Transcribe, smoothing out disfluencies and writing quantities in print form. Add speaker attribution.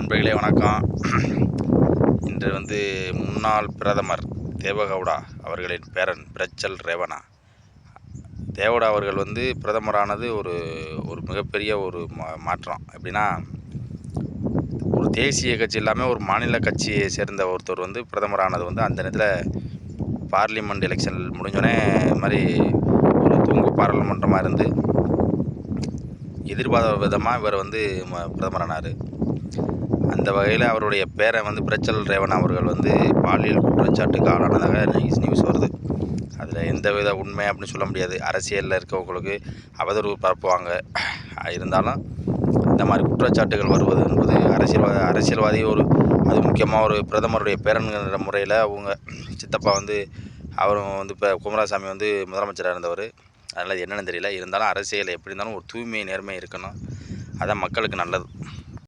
Speaker 1: நண்பர்களே வணக்கம். இன்று முன்னாள் பிரதமர் தேவகவுடா அவர்களின் பேரன் பிரச்சல் ரேவண்ணா. தேவகவுடா அவர்கள் பிரதமரானது ஒரு ஒரு மிகப்பெரிய ஒரு மாற்றம். எப்படின்னா, ஒரு தேசிய கட்சி இல்லாமல் ஒரு மாநில கட்சியை சேர்ந்த ஒருத்தர் பிரதமரானது அந்த நேரத்தில் பார்லிமெண்ட் எலெக்ஷன் முடிஞ்சோடனே இது மாதிரி ஒரு தூங்கு பாராளுமன்றமாக இருந்து எதிர்பாராத விதமாக இவர் பிரதமரானார். அந்த வகையில் அவருடைய பேரன் பிரச்சல் ரேவண்ணா அவர்கள் பாலியல் குற்றச்சாட்டுக்கு ஆளானதாக நியூஸ் வருது. அதில் எந்தவித உண்மை அப்படின்னு சொல்ல முடியாது. அரசியலில் இருக்கவங்களுக்கு அவதூறு பரப்புவாங்க. இருந்தாலும் இந்த மாதிரி குற்றச்சாட்டுகள் வருவது என்பது அரசியல்வாதி அது முக்கியமாக ஒரு பிரதமருடைய பேரன்கிற முறையில் அவங்க சித்தப்பா அவரும் இப்போ குமாரசாமி முதலமைச்சராக இருந்தவர். அதனால் என்னென்னு தெரியல. இருந்தாலும் அரசியல் எப்படி இருந்தாலும் ஒரு தூய்மை நேர்மை இருக்கணும். அதான் மக்களுக்கு நல்லது.